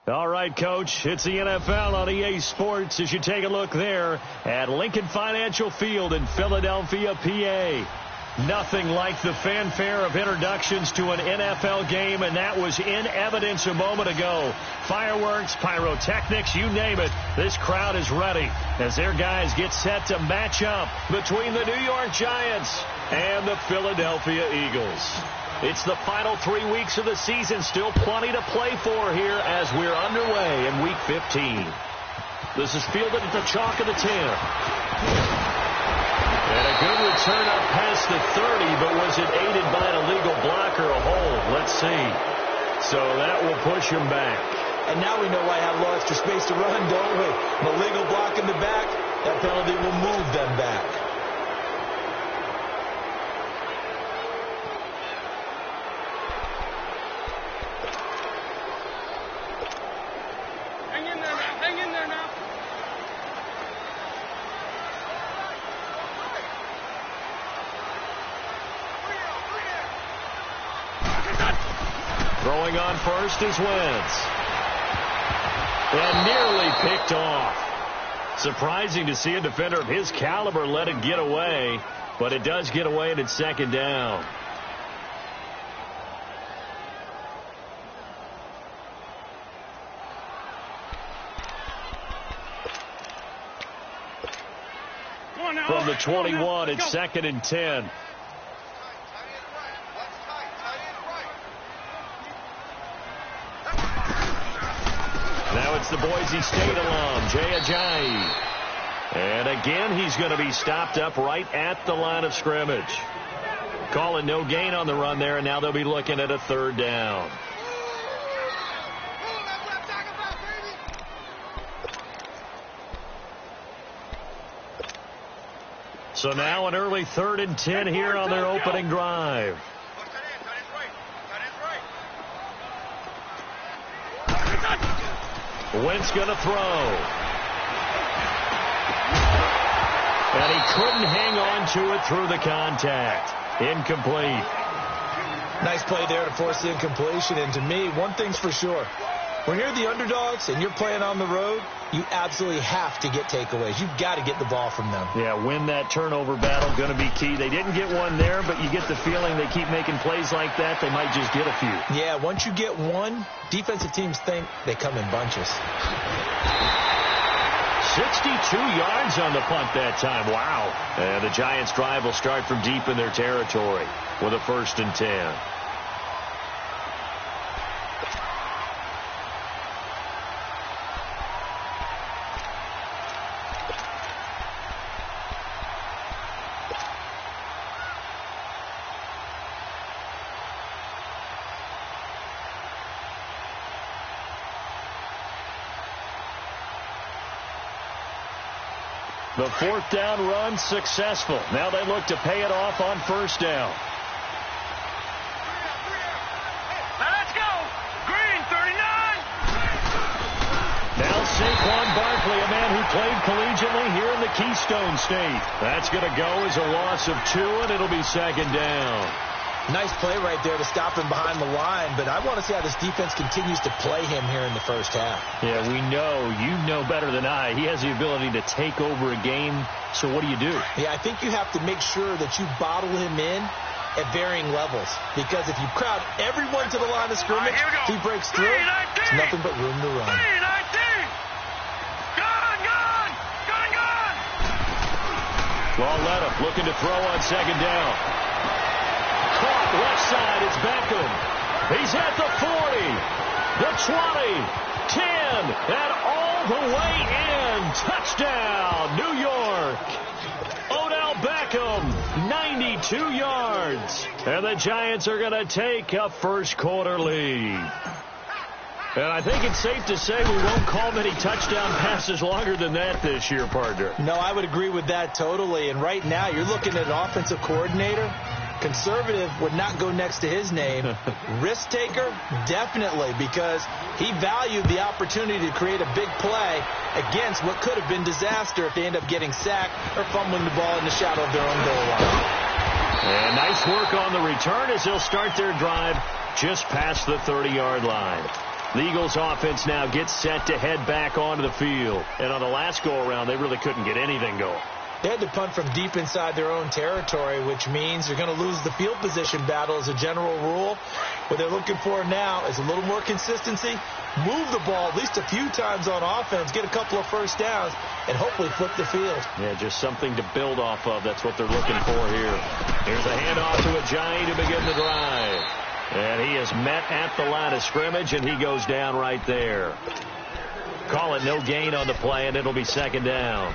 All right, Coach, it's the NFL on EA Sports as you take a look there at Lincoln Financial Field in Philadelphia, PA. Nothing like the fanfare of introductions to an NFL game, and that was in evidence a moment ago. Fireworks, pyrotechnics, you name it. This crowd is ready as their guys get set to match up between the New York Giants and the Philadelphia Eagles. It's the final 3 weeks of the season. Still plenty to play for here as we're underway in Week 15. This is fielded at the chalk of the 10. And a good return up past the 30, but was it aided by an illegal block or a hold? Let's see. So that will push him back. And now we know why I have a little extra space to run, don't we? An illegal block in the back, that penalty will move them back. Throwing on first is Wentz. And nearly picked off. Surprising to see a defender of his caliber let it get away, but it does get away and it's second down. From the 21, it's 2nd and 10. Now it's the Boise State alum, Jay Ajayi. And again, he's going to be stopped up right at the line of scrimmage. Calling no gain on the run there, and now they'll be looking at a 3rd down. So now an early 3rd and 10 here on their opening drive. Wentz going to throw. And he couldn't hang on to it through the contact. Incomplete. Nice play there to force the incompletion. And to me, one thing's for sure. When you're the underdogs and you're playing on the road, you absolutely have to get takeaways. You've got to get the ball from them. Yeah, win that turnover battle, going to be key. They didn't get one there, but you get the feeling they keep making plays like that, they might just get a few. Yeah, once you get one, defensive teams think they come in bunches. 62 yards on the punt that time. Wow. And the Giants' drive will start from deep in their territory with a 1st and 10. The 4th down run successful. Now they look to pay it off on 1st down. Let's go. Green, 39. Now Saquon Barkley, a man who played collegiately here in the Keystone State. That's going to go as a loss of 2, and it'll be 2nd down. Nice play right there to stop him behind the line, but I want to see how this defense continues to play him here in the 1st half. Yeah, we know. You know better than I. He has the ability to take over a game, so what do you do? Yeah, I think you have to make sure that you bottle him in at varying levels, because if you crowd everyone to the line of scrimmage, if he breaks through, there's nothing but room to run. Well, let him looking to throw on 2nd down. Caught left side, it's Beckham. He's at the 40, the 20, 10, and all the way in. Touchdown, New York. Odell Beckham, 92 yards. And the Giants are going to take a 1st quarter lead. And I think it's safe to say we won't call many touchdown passes longer than that this year, partner. No, I would agree with that totally. And right now, you're looking at an offensive coordinator. Conservative would not go next to his name. Risk taker, definitely, because he valued the opportunity to create a big play against what could have been disaster if they end up getting sacked or fumbling the ball in the shadow of their own goal line. And nice work on the return as they'll start their drive just past the 30-yard line. The Eagles offense now gets set to head back onto the field. And on the last go-around, they really couldn't get anything going. They had to punt from deep inside their own territory, which means you're going to lose the field position battle as a general rule. What they're looking for now is a little more consistency, move the ball at least a few times on offense, get a couple of first downs, and hopefully flip the field. Yeah, just something to build off of. That's what they're looking for here. Here's a handoff to Ajayi to begin the drive. And he is met at the line of scrimmage, and he goes down right there. Call it no gain on the play, and it'll be second down.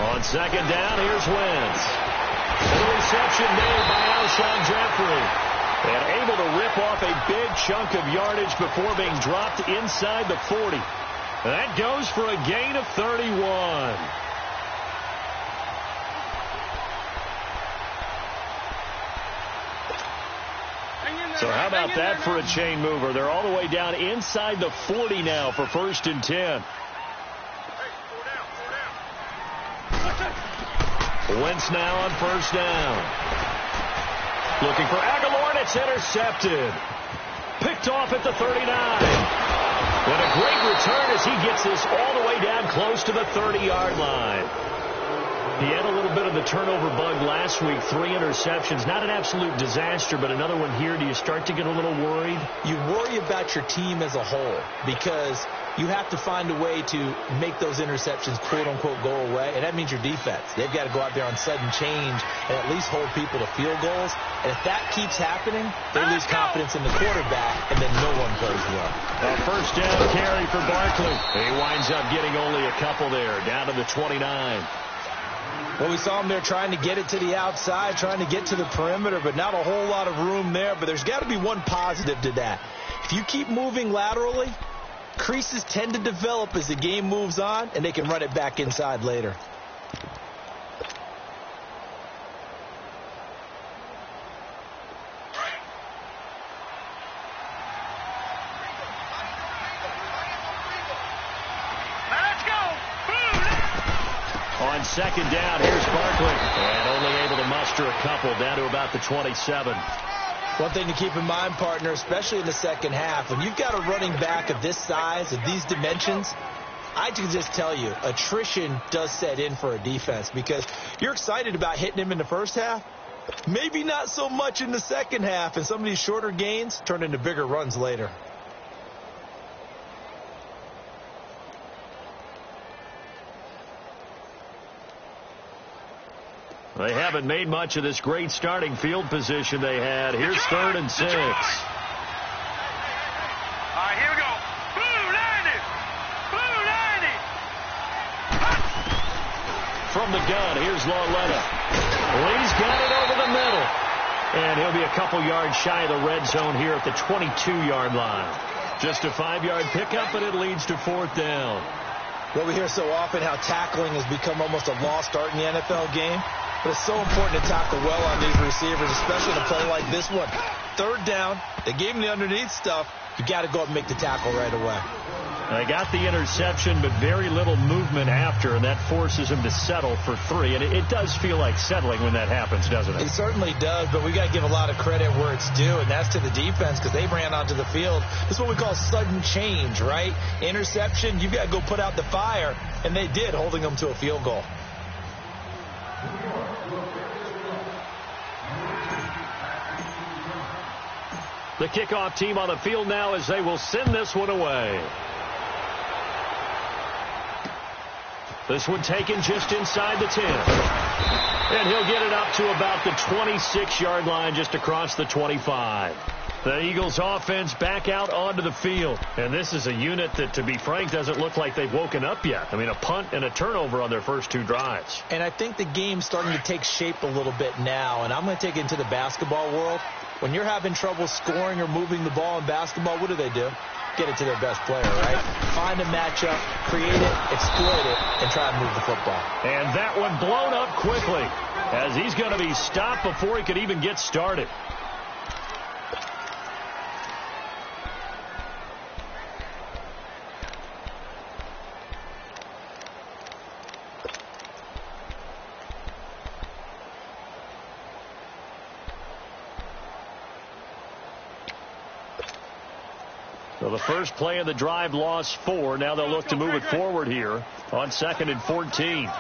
On second down, here's Wentz. The reception made by Alshon Jeffrey. And able to rip off a big chunk of yardage before being dropped inside the 40. That goes for a gain of 31. So how about that for a chain mover? They're all the way down inside the 40 now for 1st and 10. Wentz now on 1st down. Looking for Aguilar, and it's intercepted. Picked off at the 39. What a great return as he gets this all the way down close to the 30-yard line. He had a little bit of the turnover bug last week, 3 interceptions. Not an absolute disaster, but another one here. Do you start to get a little worried? You worry about your team as a whole because you have to find a way to make those interceptions, quote-unquote, go away, and that means your defense. They've got to go out there on sudden change and at least hold people to field goals. And if that keeps happening, they lose confidence in the quarterback, and then no one plays well. A 1st down carry for Barkley. He winds up getting only a couple there, down to the 29. Well, we saw him there trying to get it to the outside, trying to get to the perimeter, but not a whole lot of room there. But there's got to be one positive to that. If you keep moving laterally, creases tend to develop as the game moves on, and they can run it back inside later. On 2nd down, here's Barkley. And only able to muster a couple down to about the 27. One thing to keep in mind, partner, especially in the second half, when you've got a running back of this size, of these dimensions, I can just tell you, attrition does set in for a defense because you're excited about hitting him in the first half, maybe not so much in the second half, and some of these shorter gains turn into bigger runs later. They haven't made much of this great starting field position they had. Here's 3rd and 6. All right, here we go. Blue 90. Blue 90. From the gun, here's Lauletta. Lee's got it over the middle. And he'll be a couple yards shy of the red zone here at the 22-yard line. Just a 5-yard pickup, and it leads to 4th down. Well, we hear so often how tackling has become almost a lost art in the NFL game. But it's so important to tackle well on these receivers, especially in a play like this one. 3rd down, they gave him the underneath stuff. You got to go up and make the tackle right away. They got the interception, but very little movement after, and that forces him to settle for 3. And it does feel like settling when that happens, doesn't it? It certainly does, but we got to give a lot of credit where it's due, and that's to the defense because they ran onto the field. This is what we call sudden change, right? Interception, you got to go put out the fire, and they did, holding them to a field goal. The kickoff team on the field now as they will send this one away. This one taken just inside the 10. And he'll get it up to about the 26-yard line just across the 25. The Eagles offense back out onto the field. And this is a unit that, to be frank, doesn't look like they've woken up yet. I mean, a punt and a turnover on their first 2 drives. And I think the game's starting to take shape a little bit now. And I'm going to take it into the basketball world. When you're having trouble scoring or moving the ball in basketball, what do? Get it to their best player, right? Find a matchup, create it, exploit it, and try to move the football. And that one blown up quickly as he's going to be stopped before he could even get started. So the first play of the drive lost 4. Now they'll look to move it forward here on 2nd and 14.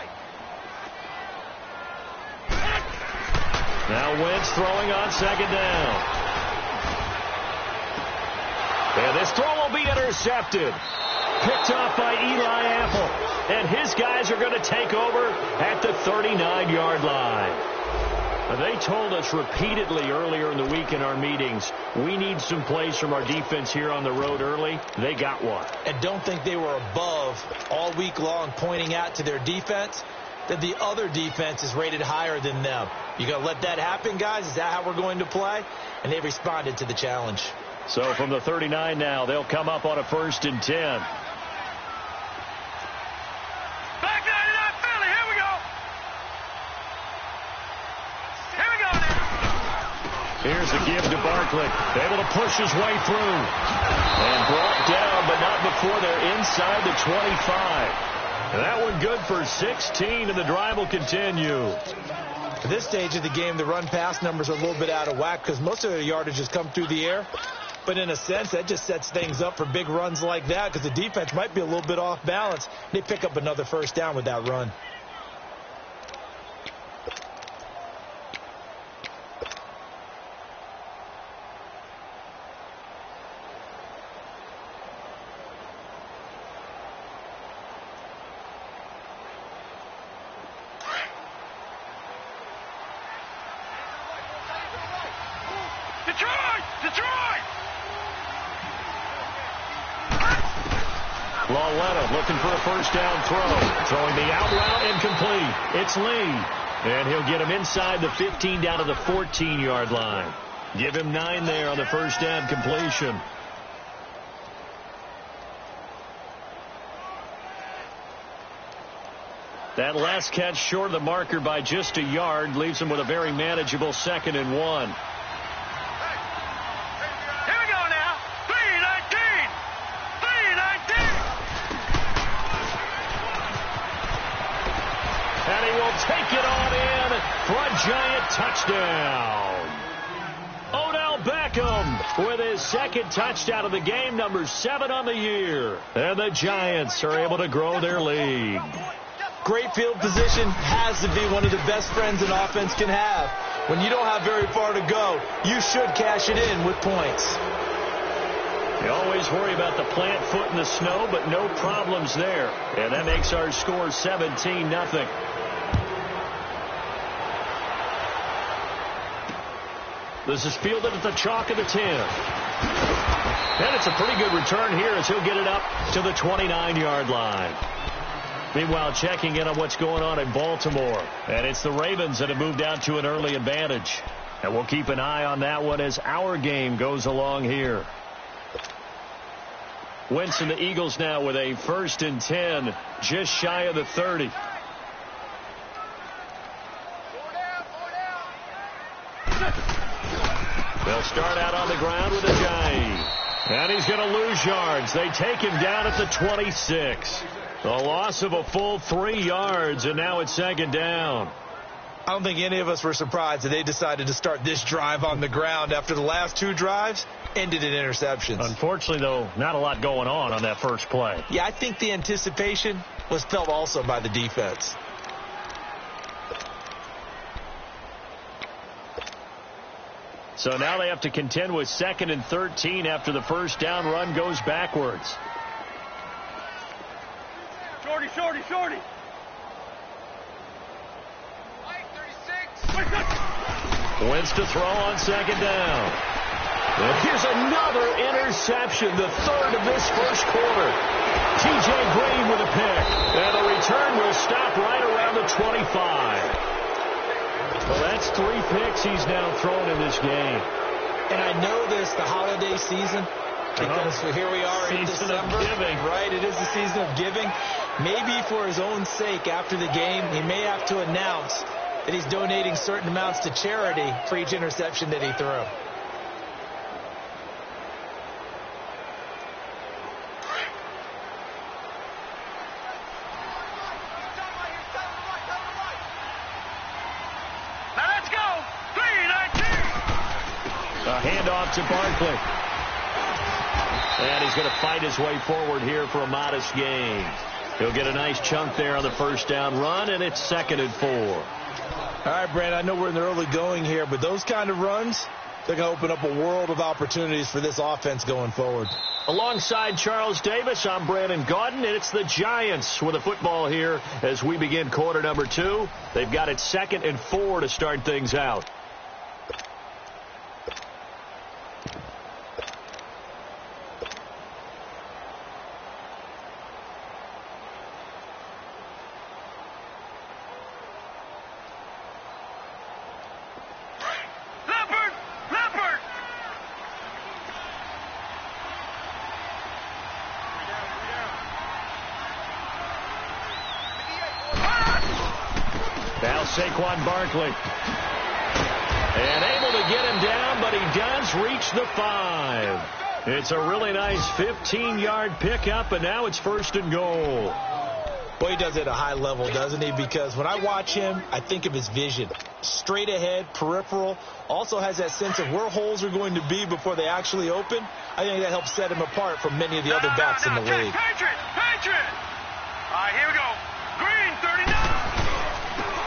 Now Wentz throwing on 2nd down. And this throw will be intercepted. Picked off by Eli Apple. And his guys are going to take over at the 39-yard line. They told us repeatedly earlier in the week in our meetings, we need some plays from our defense here on the road early. They got one. And don't think they were above all week long pointing out to their defense that the other defense is rated higher than them. You going to let that happen, guys? Is that how we're going to play? And they responded to the challenge. So from the 39 now, they'll come up on a 1st and 10. Back 99 Philly. Here we go. Here we go now. Here's the give to Barkley. Able to push his way through. And brought down, but not before they're inside the 25. And that one good for 16, and the drive will continue. At this stage of the game, the run-pass numbers are a little bit out of whack because most of their yardage has come through the air. But in a sense, that just sets things up for big runs like that because the defense might be a little bit off balance. They pick up another 1st down with that run. Detroit! Lawletta looking for a 1st down throw. Throwing the out route incomplete. It's Lee. And he'll get him inside the 15 down to the 14-yard line. Give him 9 there on the 1st down completion. That last catch short of the marker by just a yard leaves him with a very manageable 2nd and 1. And he will take it on in for a giant touchdown. Odell Beckham with his 2nd touchdown of the game, number 7 on the year. And the Giants are able to grow their lead. Great field position has to be one of the best friends an offense can have. When you don't have very far to go, you should cash it in with points. You always worry about the plant foot in the snow, but no problems there. And that makes our score 17-0. This is fielded at the chalk of the 10. And it's a pretty good return here as he'll get it up to the 29-yard line. Meanwhile, checking in on what's going on in Baltimore. And it's the Ravens that have moved out to an early advantage. And we'll keep an eye on that one as our game goes along here. Wentz and the Eagles now with a 1st and 10, just shy of the 30. They'll start out on the ground with Ajayi. And he's going to lose yards. They take him down at the 26. A loss of a full 3 yards, and now it's 2nd down. I don't think any of us were surprised that they decided to start this drive on the ground after the last 2 drives ended in interceptions. Unfortunately, though, not a lot going on that first play. Yeah, I think the anticipation was felt also by the defense. So now they have to contend with 2nd and 13 after the 1st down run goes backwards. Shorty. Wentz to throw on 2nd down. And here's another interception, the 3rd of this first quarter. T.J. Green with a pick. And the return will stop right around the 25. Well, that's 3 picks he's now thrown in this game. And I know this, the holiday season, because here we are in December. Right, it is the season of giving. Maybe for his own sake after the game, he may have to announce that he's donating certain amounts to charity for each interception that he threw. A handoff to Barkley. And he's going to fight his way forward here for a modest gain. He'll get a nice chunk there on the first down run, and it's 2nd and 4. All right, Brandon, I know we're in the early going here, but those kind of runs, they're going to open up a world of opportunities for this offense going forward. Alongside Charles Davis, I'm Brandon Gaudin, and it's the Giants with the football here as we begin quarter number 2. They've got it 2nd and 4 to start things out. Now Saquon Barkley. And able to get him down, but he does reach the 5. It's a really nice 15-yard pickup, and now it's 1st and goal. Boy, he does it at a high level, doesn't he? Because when I watch him, I think of his vision. Straight ahead, peripheral. Also has that sense of where holes are going to be before they actually open. I think that helps set him apart from many of the other backs in the league. Patriot! All right, here we go. Green, 39.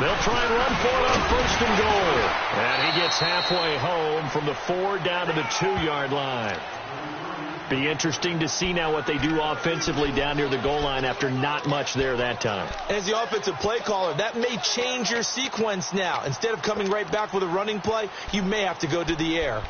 They'll try and run for it on 1st and goal. And he gets halfway home from the 4 down to the 2-yard line. Be interesting to see now what they do offensively down near the goal line after not much there that time. As the offensive play caller, that may change your sequence now. Instead of coming right back with a running play, you may have to go to the air.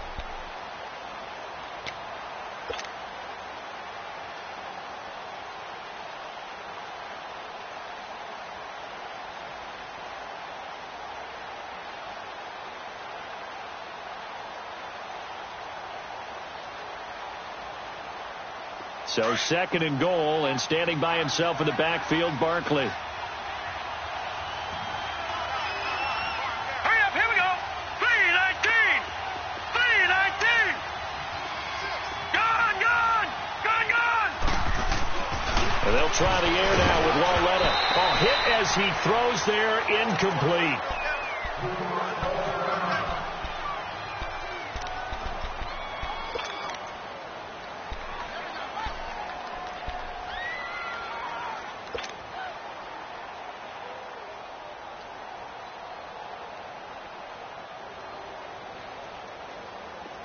So 2nd and goal, and standing by himself in the backfield, Barkley. Hurry up, here we go. 319. 319. Gone. And they'll try the air now with Lauletta. A hit as he throws there, incomplete.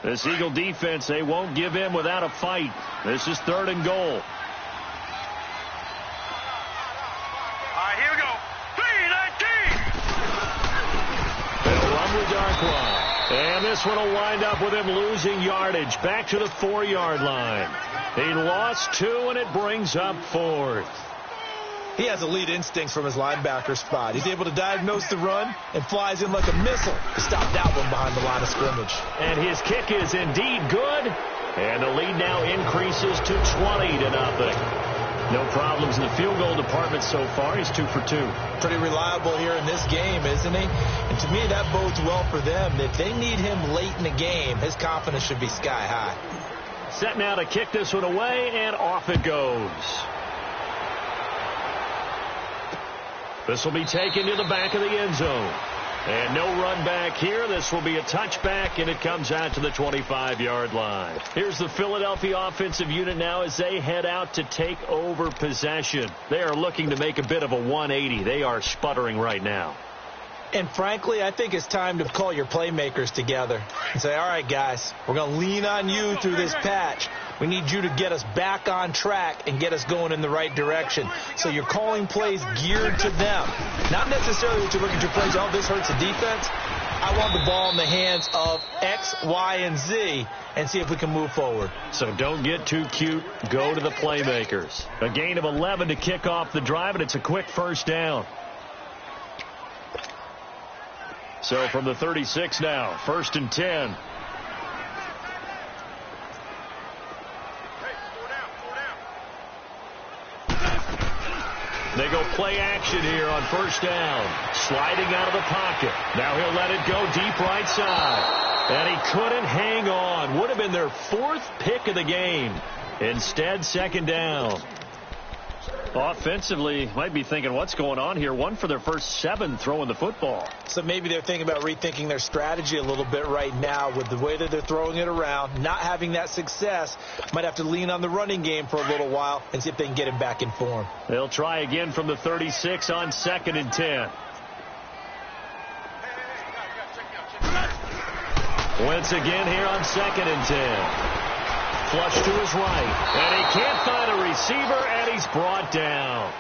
This Eagle defense, they won't give in without a fight. This is 3rd and goal. All right, here we go. 319. They'll run with Darkwa. And this one will wind up with him losing yardage back to the 4-yard line. He lost 2, and it brings up 4th. He has elite instincts from his linebacker spot. He's able to diagnose the run and flies in like a missile to stop that one behind the line of scrimmage. And his kick is indeed good. And the lead now increases to 20-0. No problems in the field goal department so far. He's 2 for 2. Pretty reliable here in this game, isn't he? And to me, that bodes well for them. If they need him late in the game, his confidence should be sky high. Set now to kick this one away, and off it goes. This will be taken to the back of the end zone. And no run back here. This will be a touchback, and it comes out to the 25-yard line. Here's the Philadelphia offensive unit now as they head out to take over possession. They are looking to make a bit of a 180. They are sputtering right now. And frankly, I think it's time to call your playmakers together and say, all right, guys, we're going to lean on you through this patch. We need you to get us back on track and get us going in the right direction. So you're calling plays geared to them. Not necessarily that you look at your plays, oh, this hurts the defense. I want the ball in the hands of X, Y, and Z and see if we can move forward. So don't get too cute. Go to the playmakers. A gain of 11 to kick off the drive, and it's a quick 1st down. So from the 36 now, 1st and 10. They go play action here on 1st down. Sliding out of the pocket. Now he'll let it go deep right side. And he couldn't hang on. Would have been their 4th pick of the game. Instead, 2nd down. Offensively, might be thinking, what's going on here? 1 for their first 7 throwing the football. So maybe they're thinking about rethinking their strategy a little bit right now with the way that they're throwing it around. Not having that success, might have to lean on the running game for a little while and see if they can get him back in form. They'll try again from the 36 on 2nd and 10. Wentz again here on 2nd and 10. Flush to his right, and he can't find a receiver, and he's brought down.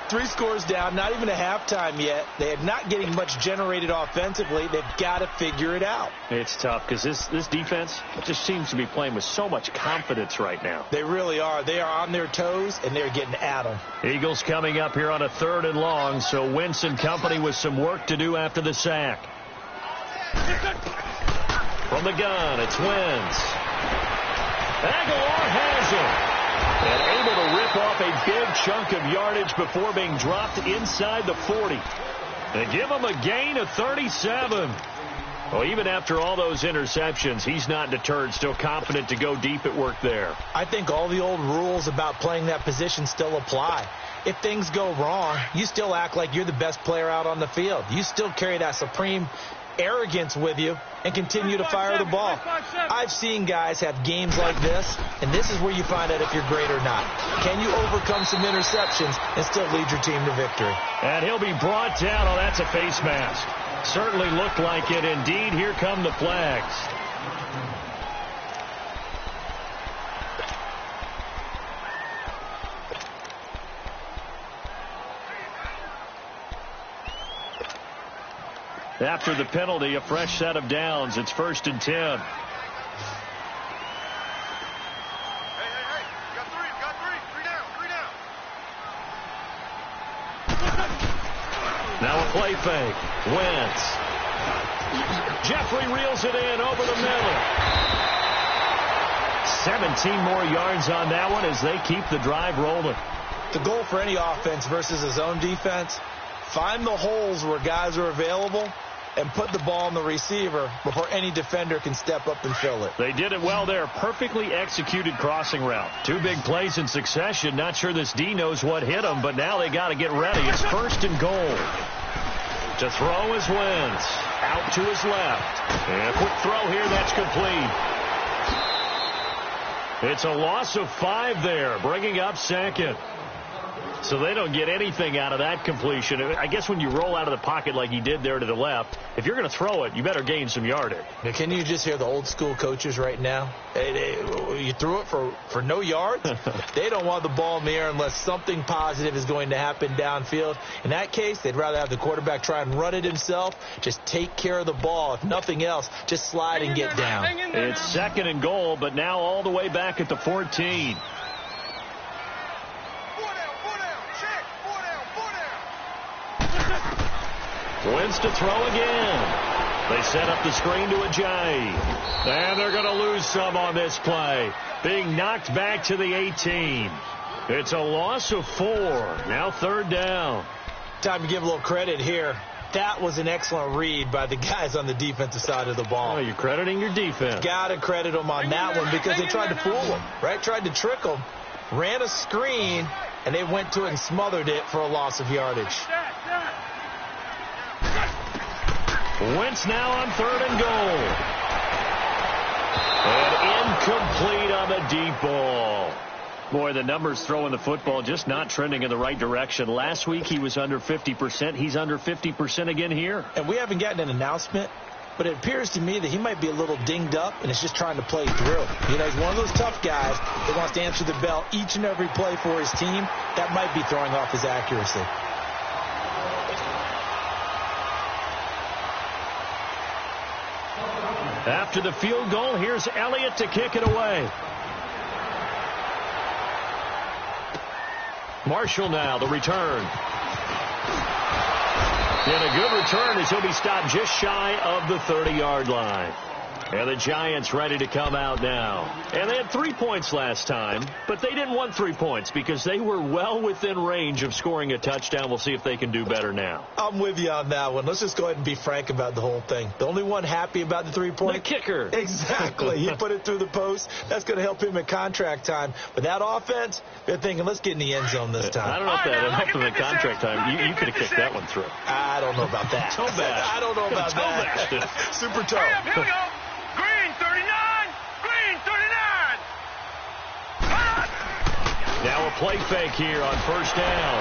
3 scores down, not even a halftime yet. They are not getting much generated offensively. They've got to figure it out. It's tough because this defense just seems to be playing with so much confidence right now. They really are. They are on their toes, and they're getting at them. Eagles coming up here on a 3rd and long, so Wentz and company with some work to do after the sack. From the gun, it's Wentz. Aguilar has him. And able to rip off a big chunk of yardage before being dropped inside the 40. They give him a gain of 37. Well, even after all those interceptions, he's not deterred, still confident to go deep at work there. I think all the old rules about playing that position still apply. If things go wrong, you still act like you're the best player out on the field. You still carry that supreme arrogance with you and continue to fire the ball. I've seen guys have games like this, and this is where you find out if you're great or not. Can you overcome some interceptions and still lead your team to victory? And he'll be brought down. Oh, that's a face mask. Certainly looked like it. Indeed, here come the flags. After the penalty, a fresh set of downs. It's 1st and 10. Hey, got three. Three down. Now a play fake. Wentz. Jeffrey reels it in over the middle. 17 more yards on that one as they keep the drive rolling. The goal for any offense versus a zone defense, find the holes where guys are available and put the ball on the receiver before any defender can step up and fill it. They did it well there. Perfectly executed crossing route. 2 big plays in succession. Not sure this D knows what hit him, but now they got to get ready. It's 1st and goal. To throw is Wentz. Out to his left. And a quick throw here. That's complete. It's a loss of 5 there, bringing up 2nd. So they don't get anything out of that completion. I guess when you roll out of the pocket like he did there to the left, if you're going to throw it, you better gain some yardage. Now, can you just hear the old school coaches right now? You threw it for no yards? They don't want the ball in the air unless something positive is going to happen downfield. In that case, they'd rather have the quarterback try and run it himself. Just take care of the ball. If nothing else, just slide and get down. It's 2nd and goal, but now all the way back at the 14. Wentz to throw again. They set up the screen to Ajayi. And they're going to lose some on this play. Being knocked back to the 18. It's a loss of 4. Now 3rd down. Time to give a little credit here. That was an excellent read by the guys on the defensive side of the ball. Oh, you're crediting your defense. Got to credit them on that one because they tried to fool them, right? Tried to trick them. Ran a screen, and they went to it and smothered it for a loss of yardage. Wentz now on 3rd and goal. And incomplete on the deep ball. Boy, the numbers throwing the football just not trending in the right direction. Last week he was under 50%. He's under 50% again here. And we haven't gotten an announcement, but it appears to me that he might be a little dinged up and is just trying to play through. You know, he's one of those tough guys that wants to answer the bell each and every play for his team. That might be throwing off his accuracy. After the field goal, here's Elliott to kick it away. Marshall now, the return. And a good return as he'll be stopped just shy of the 30-yard line. And the Giants ready to come out now. And they had 3 points last time, but they didn't want 3 points because they were well within range of scoring a touchdown. We'll see if they can do better now. I'm with you on that one. Let's just go ahead and be frank about the whole thing. The only one happy about the 3-point? The kicker. Exactly. He put it through the post. That's going to help him in contract time. But that offense, they're thinking, let's get in the end zone this time. I don't know if that helped him in contract time. You could have kicked that one through. I don't know about that. Toe bash. I don't know about that. Super toe. Here we go. Green 39. Green 39. Now a play fake here on first down.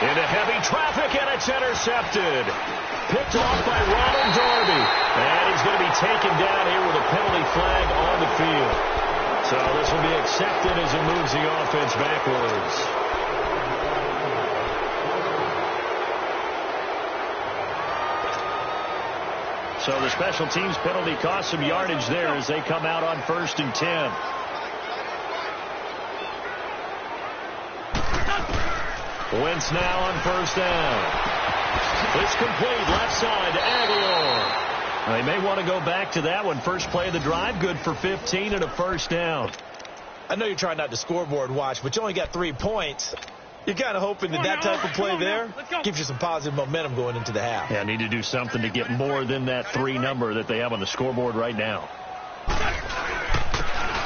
Into heavy traffic, and it's intercepted. Picked off by Ronald Darby. And he's going to be taken down here with a penalty flag on the field. So this will be accepted as it moves the offense backwards. So the special teams penalty cost some yardage there as they come out on 1st and 10. Wentz now on first down. It's complete left side to Aguilar. They may want to go back to that one. First play of the drive, good for 15 and a first down. I know you're trying not to scoreboard watch, but you only got 3 points. You're kind of hoping that type of play there gives you some positive momentum going into the half. Yeah, need to do something to get more than that 3 number that they have on the scoreboard right now.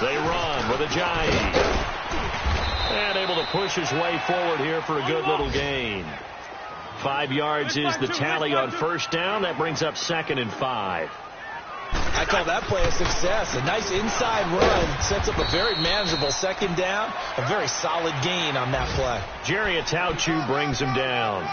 They run with Ajayi. And able to push his way forward here for a good little gain. 5 yards is the tally on first down. That brings up 2nd and 5. I call that play a success. A nice inside run sets up a very manageable second down. A very solid gain on that play. Jerry Atauchu brings him down.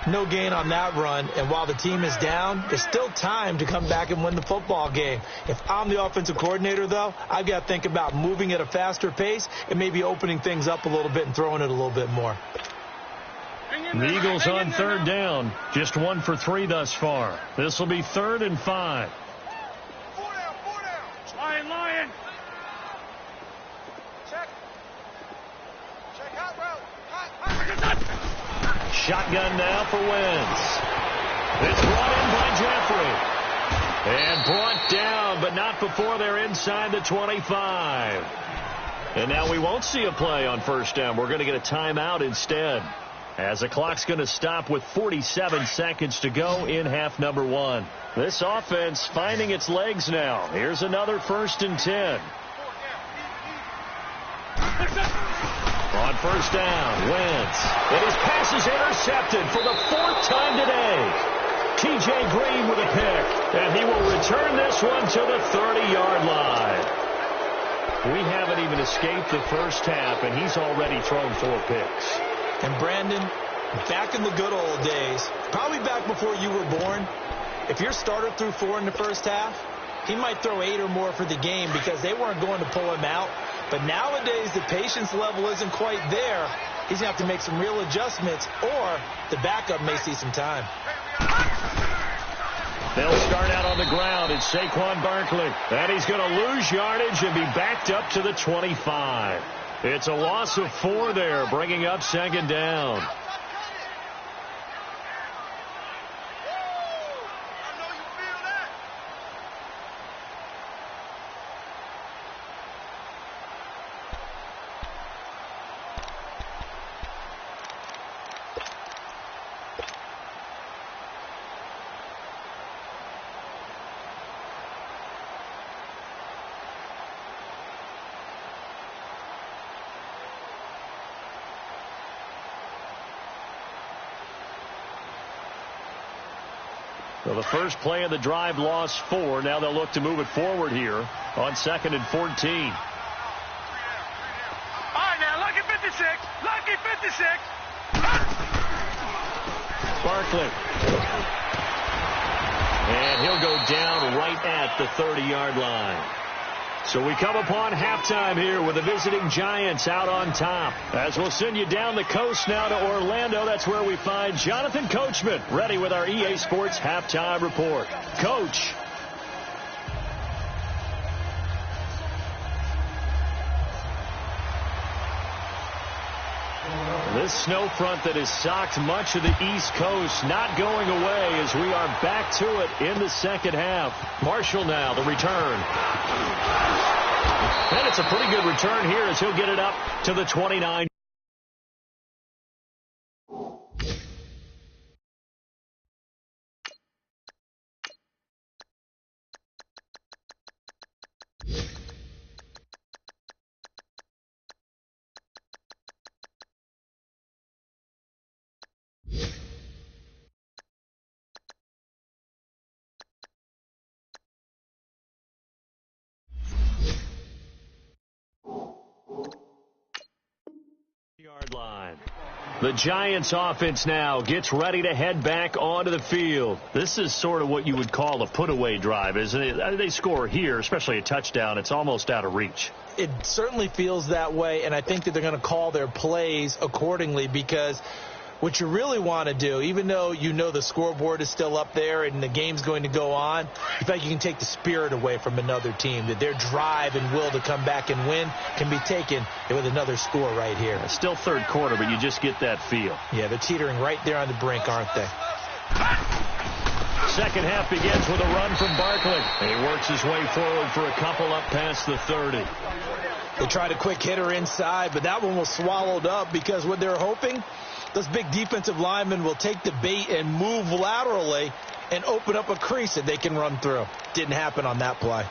No gain on that run, and while the team is down, there's still time to come back and win the football game. If I'm the offensive coordinator, though, I've got to think about moving at a faster pace and maybe opening things up a little bit and throwing it a little bit more. The Eagles on 3rd down. Just 1 for 3 thus far. This will be 3rd and 5. Lion. Check hot route. Shotgun now for Wentz. It's brought in by Jeffrey. And brought down, but not before they're inside the 25. And now we won't see a play on first down. We're going to get a timeout instead, as the clock's going to stop with 47 seconds to go in half number 1. This offense finding its legs now. Here's another 1st and 10. On first down, Wentz. And his pass is intercepted for the 4th time today. T.J. Green with a pick. And he will return this one to the 30-yard line. We haven't even escaped the first half, and he's already thrown 4 picks. And Brandon, back in the good old days, probably back before you were born, if your starter threw 4 in the first half, he might throw 8 or more for the game because they weren't going to pull him out. But nowadays, the patience level isn't quite there. He's going to have to make some real adjustments, or the backup may see some time. They'll start out on the ground. It's Saquon Barkley. And he's going to lose yardage and be backed up to the 25. It's a loss of 4 there, bringing up 2nd down. So the first play of the drive lost 4. Now they'll look to move it forward here on 2nd and 14. All right, now, lucky 56. Lucky 56. Barkley. And he'll go down right at the 30-yard line. So we come upon halftime here with the visiting Giants out on top. As we'll send you down the coast now to Orlando. That's where we find Jonathan Coachman ready with our EA Sports halftime report. Coach. This snow front that has socked much of the East Coast not going away as we are back to it in the second half. Marshall now, the return. And it's a pretty good return here as he'll get it up to the 29. Yard line. The Giants offense now gets ready to head back onto the field. This is sort of what you would call a put-away drive, isn't it? They score here, especially a touchdown. It's almost out of reach. It certainly feels that way, and I think that they're going to call their plays accordingly because what you really want to do, even though you know the scoreboard is still up there and the game's going to go on, you feel like you can take the spirit away from another team, that their drive and will to come back and win can be taken with another score right here. It's still third quarter, but you just get that feel. Yeah, they're teetering right there on the brink, aren't they? Second half begins with a run from Barkley. He works his way forward for a couple up past the 30. They tried a quick hitter inside, but that one was swallowed up because what they're hoping, those big defensive linemen will take the bait and move laterally and open up a crease that they can run through. Didn't happen on that play.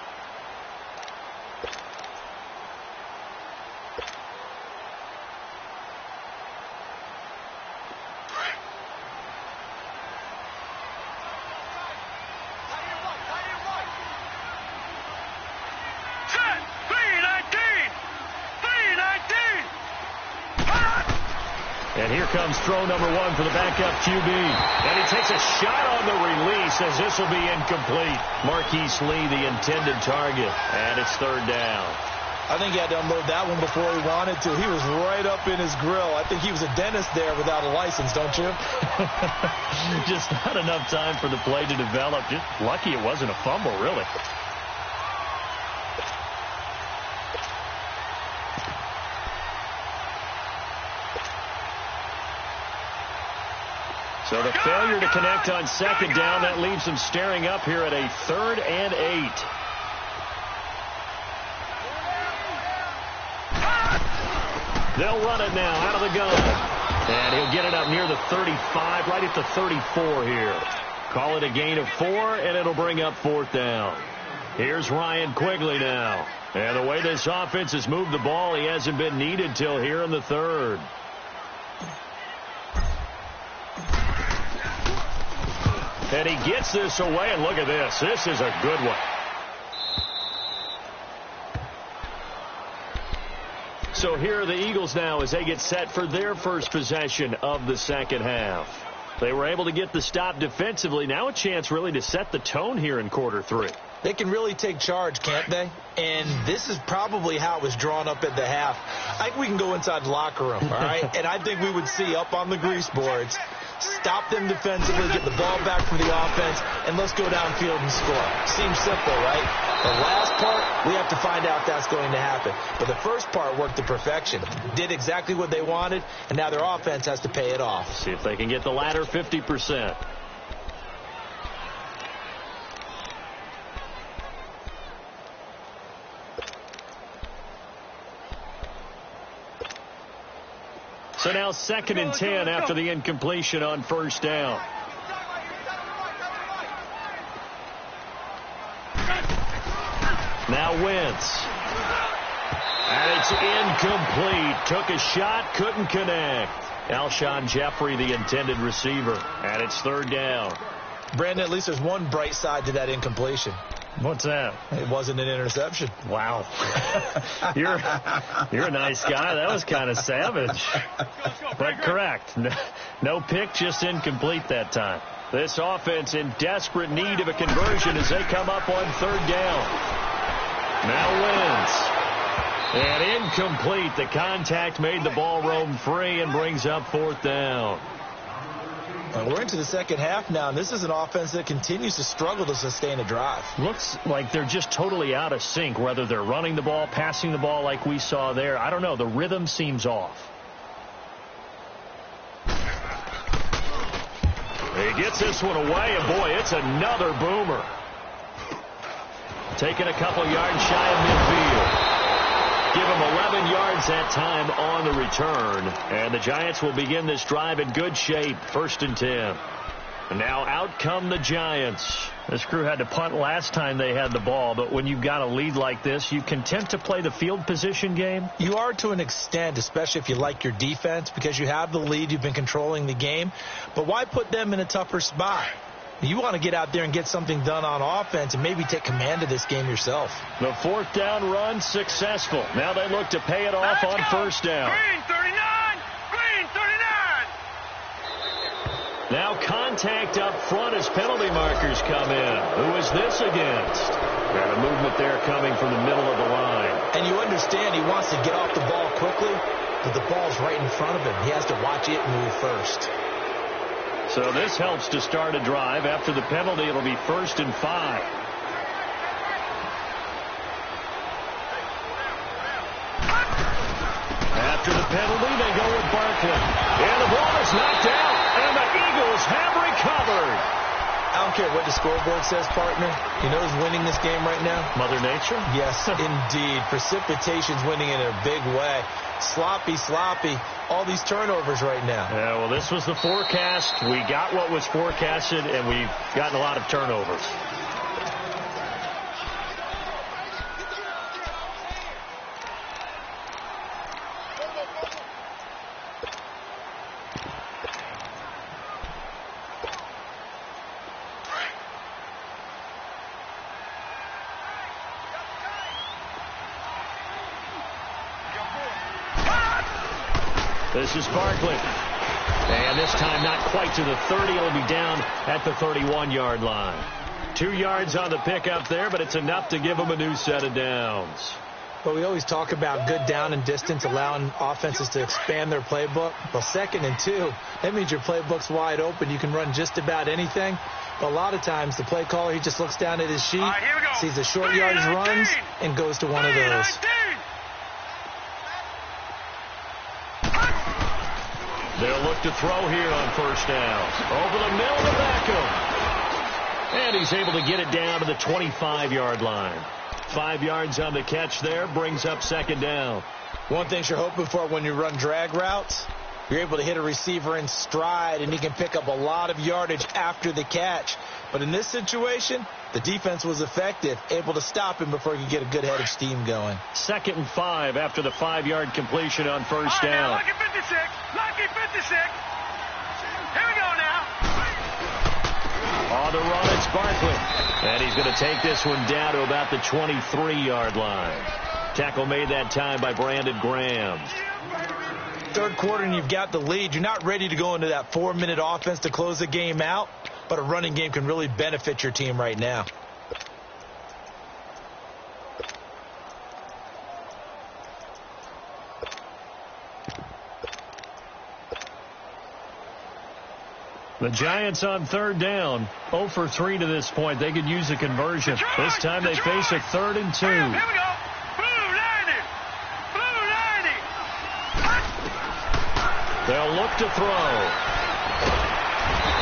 And here comes throw number one for the backup QB. And he takes a shot on the release as this will be incomplete. Marquise Lee, the intended target. And it's third down. I think he had to unload that one before he wanted to. He was right up in his grill. I think he was a dentist there without a license, don't you? Just not enough time for the play to develop. Just lucky it wasn't a fumble, really. So the failure to connect on second down, that leaves them staring up here at a 3rd and 8. They'll run it now out of the gun. And he'll get it up near the 35, right at the 34 here. Call it a gain of 4, and it'll bring up 4th down. Here's Ryan Quigley now. And the way this offense has moved the ball, he hasn't been needed till here in the 3rd. And he gets this away, and look at this. This is a good one. So here are the Eagles now as they get set for their first possession of the second half. They were able to get the stop defensively. Now a chance really to set the tone here in quarter 3. They can really take charge, can't they? And this is probably how it was drawn up at the half. I think we can go inside the locker room, all right? And I think we would see up on the grease boards, stop them defensively, get the ball back from the offense, and let's go downfield and score. Seems simple, right? The last part, we have to find out if that's going to happen. But the first part worked to perfection. Did exactly what they wanted, and now their offense has to pay it off. See if they can get the latter 50%. So now 2nd and 10 after the incompletion on first down. Now Wentz. And it's incomplete. Took a shot, couldn't connect. Alshon Jeffrey, the intended receiver. And it's 3rd down. Brandon, at least there's one bright side to that incompletion. What's that? It wasn't an interception. Wow. You're a nice guy. That was kind of savage. But correct. No pick, just incomplete that time. This offense in desperate need of a conversion as they come up on 3rd down. Now Wentz. And incomplete. The contact made the ball roam free and brings up 4th down. We're into the second half now, and this is an offense that continues to struggle to sustain a drive. Looks like they're just totally out of sync, whether they're running the ball, passing the ball like we saw there. I don't know. The rhythm seems off. He gets this one away, and boy, it's another boomer. Taking a couple yards shy of midfield. Give him 11 yards that time on the return. And the Giants will begin this drive in good shape. 1st and 10. And now out come the Giants. This crew had to punt last time they had the ball, but when you've got a lead like this, you content to play the field position game? You are to an extent, especially if you like your defense, because you have the lead, you've been controlling the game. But why put them in a tougher spot? You want to get out there and get something done on offense and maybe take command of this game yourself. The 4th down run successful. Now they look to pay it off on 1st down. Green 39! Green 39! Now contact up front as penalty markers come in. Who is this against? And a movement there coming from the middle of the line. And you understand he wants to get off the ball quickly, but the ball's right in front of him. He has to watch it move first. So this helps to start a drive. After the penalty, it'll be 1st and 5. After the penalty, they go with Barkley. And the ball is knocked out, and the Eagles have recovered. I don't care what the scoreboard says, partner. You know who's winning this game right now? Mother Nature? Yes, indeed. Precipitation's winning in a big way. Sloppy. All these turnovers right now. Yeah, well, this was the forecast. We got what was forecasted, and we've gotten a lot of turnovers. This is Barkley. And this time not quite to the 30. It'll be down at the 31-yard line. 2 yards on the pickup there, but it's enough to give them a new set of downs. But we always talk about good down and distance, allowing offenses to expand their playbook. Well, 2nd and 2, that means your playbook's wide open. You can run just about anything. But a lot of times, the play caller, he just looks down at his sheet, sees the short yardage runs, and goes to one of those. They'll look to throw here on 1st down. Over the middle to Beckham. And he's able to get it down to the 25-yard line. 5 yards on the catch there, brings up 2nd down. One thing you're hoping for when you run drag routes, you're able to hit a receiver in stride, and he can pick up a lot of yardage after the catch. But in this situation, the defense was effective, able to stop him before he could get a good head of steam going. 2nd and 5 after the 5-yard completion on 1st down. Lucky 56. Lucky 56. Here we go now. On the run, it's Barkley. And he's going to take this one down to about the 23-yard line. Tackle made that time by Brandon Graham. 3rd quarter and you've got the lead. You're not ready to go into that 4-minute offense to close the game out, but a running game can really benefit your team right now. The Giants on 3rd down, 0 for 3 to this point. They could use a conversion. This time they face a 3rd and 2. Here we go. Blue 90. Blue 90. They'll look to throw.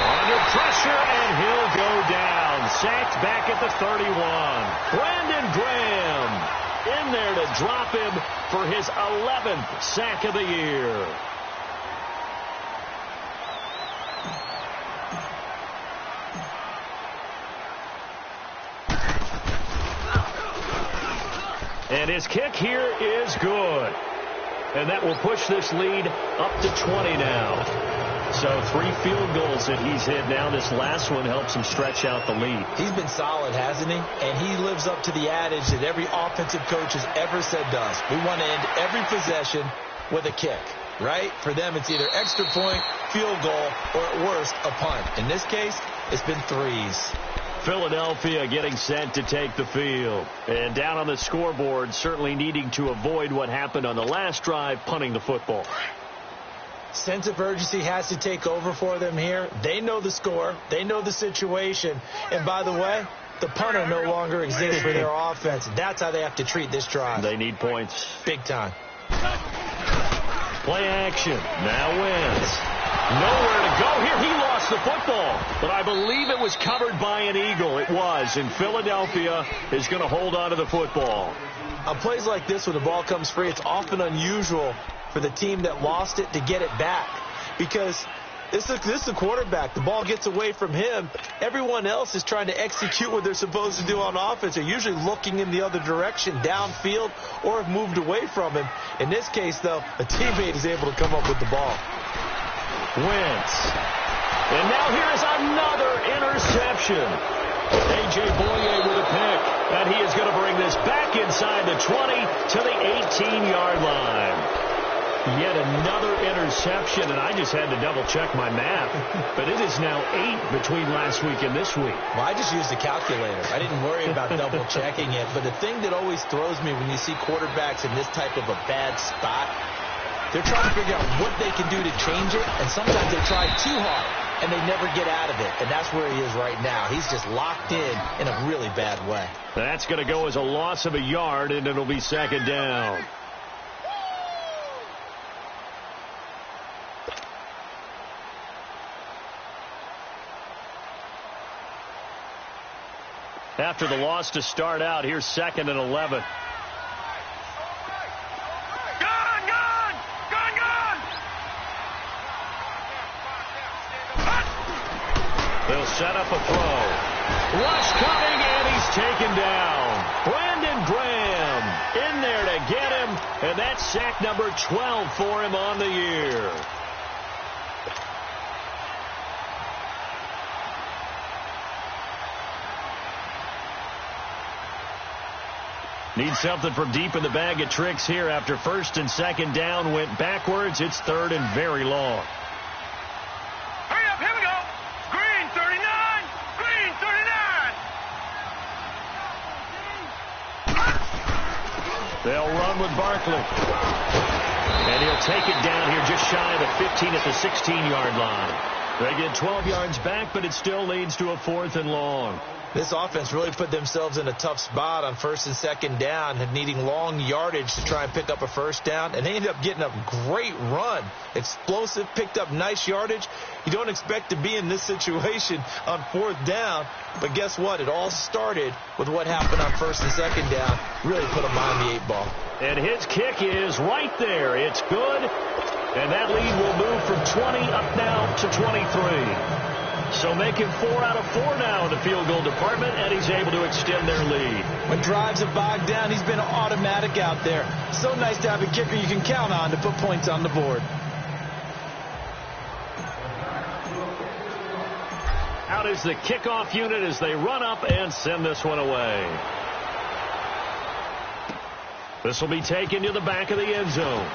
Under pressure, and he'll go down. Sacked back at the 31. Brandon Graham in there to drop him for his 11th sack of the year. And his kick here is good. And that will push this lead up to 20 now. So 3 field goals that he's hit now. This last one helps him stretch out the lead. He's been solid, hasn't he? And he lives up to the adage that every offensive coach has ever said to us. We want to end every possession with a kick, right? For them, it's either extra point, field goal, or at worst, a punt. In this case, it's been 3s. Philadelphia getting set to take the field. And down on the scoreboard, certainly needing to avoid what happened on the last drive, punting the football. Sense of urgency has to take over for them here. They know the score. They know the situation. And by the way, the punter no longer exists for their offense. That's how they have to treat this drive. They need points. Big time. Play action. Now Wentz. Nowhere to go here. He lost the football, but I believe it was covered by an Eagle. It was, and Philadelphia is going to hold on to the football. On plays like this, when the ball comes free, it's often unusual for the team that lost it to get it back, because this is the quarterback. The ball gets away from him. Everyone else is trying to execute what they're supposed to do on offense. They're usually looking in the other direction, downfield, or have moved away from him. In this case, though, a teammate is able to come up with the ball. Wentz. And now here is another interception. A.J. Boye with a pick. And he is going to bring this back inside the 20 to the 18-yard line. Yet another interception, and I just had to double-check my math. But it is now 8 between last week and this week. Well, I just used a calculator. I didn't worry about double-checking it. But the thing that always throws me when you see quarterbacks in this type of a bad spot, they're trying to figure out what they can do to change it, and sometimes they try too hard, and they never get out of it. And that's where he is right now. He's just locked in a really bad way. That's going to go as a loss of a yard, and it'll be second down. After the loss to start out, here's 2nd and 11. They'll set up a throw. Rush coming, and he's taken down. Brandon Graham in there to get him, and that's sack number 12 for him on the year. Need something from deep in the bag of tricks here after 1st and 2nd down went backwards. It's 3rd and very long. Hurry up, here we go. Green 39, Green 39. They'll run with Barkley. And he'll take it down here just shy of the 15 at the 16-yard line. They get 12 yards back, but it still leads to a 4th and long. This offense really put themselves in a tough spot on 1st and 2nd down, and needing long yardage to try and pick up a 1st down, and they ended up getting a great run. Explosive, picked up nice yardage. You don't expect to be in this situation on 4th down, but guess what? It all started with what happened on 1st and 2nd down. Really put them behind the 8 ball. And his kick is right there. It's good, and that lead will move from 20 up now to 23. So making 4 out of 4 now in the field goal department, and he's able to extend their lead. When drives have bogged down, he's been automatic out there. So nice to have a kicker you can count on to put points on the board. Out is the kickoff unit as they run up and send this one away. This will be taken to the back of the end zone.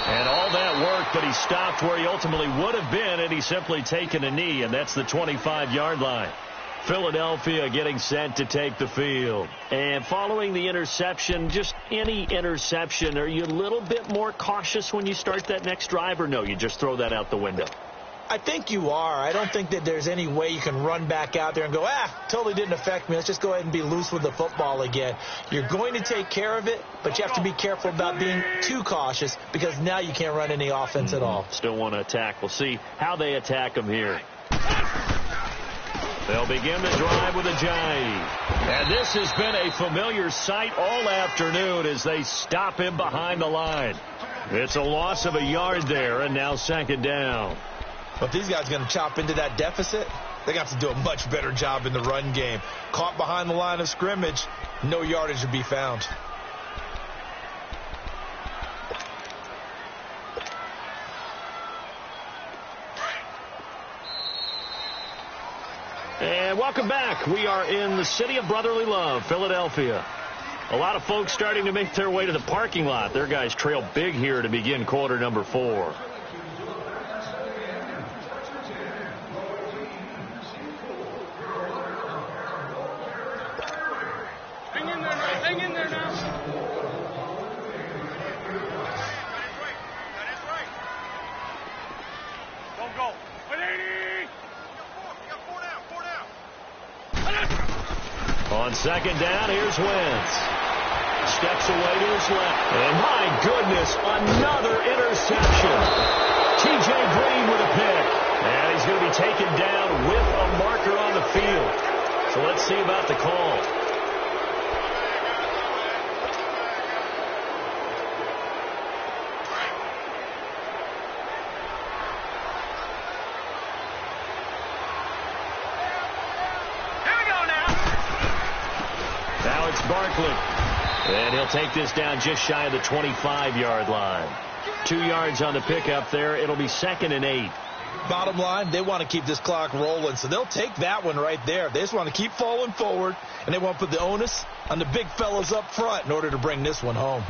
And all that work, but he stopped where he ultimately would have been, and he's simply taken a knee, and that's the 25-yard line. Philadelphia getting set to take the field. And following the interception, just any interception, are you a little bit more cautious when you start that next drive, or no, you just throw that out the window? I think you are. I don't think that there's any way you can run back out there and go, totally didn't affect me. Let's just go ahead and be loose with the football again. You're going to take care of it, but you have to be careful about being too cautious because now you can't run any offense at all. Still want to attack. We'll see how they attack them here. They'll begin the drive with a jive. And this has been a familiar sight all afternoon as they stop him behind the line. It's a loss of a yard there, and now 2nd down. But these guys are going to chop into that deficit. They're going to have to do a much better job in the run game. Caught behind the line of scrimmage, no yardage to be found. And welcome back. We are in the city of brotherly love, Philadelphia. A lot of folks starting to make their way to the parking lot. Their guys trail big here to begin quarter number 4. Hang in there now. Don't go. 180. You got 4 down. On 2nd down, here's Wentz. Steps away to his left. And my goodness, another interception. T.J. Green with a pick. And he's going to be taken down with a marker on the field. So let's see about the call. Now it's Barkley. And he'll take this down just shy of the 25-yard line. 2 yards on the pickup there. It'll be 2nd and 8. Bottom line, they want to keep this clock rolling, so they'll take that one right there. They just want to keep falling forward, and they want to put the onus on the big fellas up front in order to bring this one home.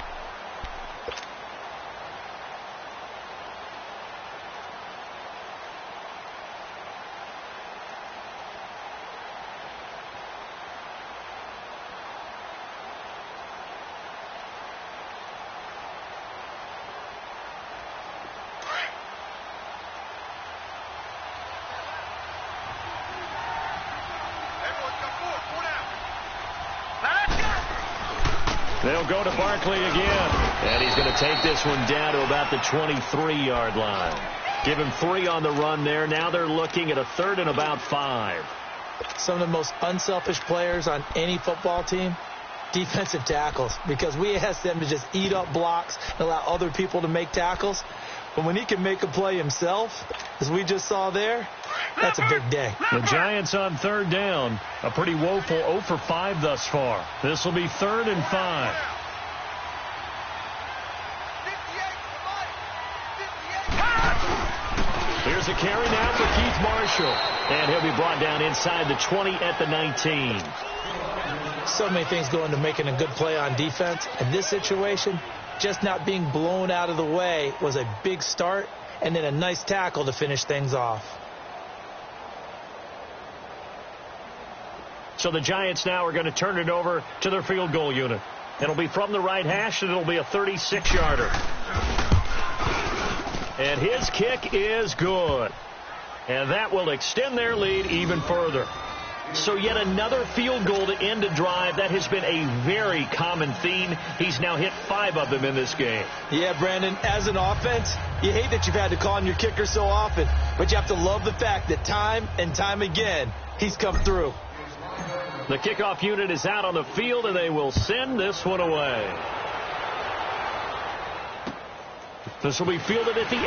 They'll go to Barkley again. And he's going to take this one down to about the 23-yard line. Give him 3 on the run there. Now they're looking at a 3rd and about 5. Some of the most unselfish players on any football team, defensive tackles, because we ask them to just eat up blocks and allow other people to make tackles. But when he can make a play himself, as we just saw there, that's a big day. The Giants on 3rd down. A pretty woeful 0 for 5 thus far. This will be 3rd and 5. Here's a carry now for Keith Marshall. And he'll be brought down inside the 20 at the 19. So many things go into making a good play on defense. In this situation, just not being blown out of the way was a big start, and then a nice tackle to finish things off. So the Giants now are going to turn it over to their field goal unit. It'll be from the right hash, and it'll be a 36-yarder. And his kick is good. And that will extend their lead even further. So yet another field goal to end a drive. That has been a very common theme. He's now hit 5 of them in this game. Yeah, Brandon, as an offense, you hate that you've had to call on your kicker so often, but you have to love the fact that time and time again, he's come through. The kickoff unit is out on the field, and they will send this one away. This will be fielded at the 8.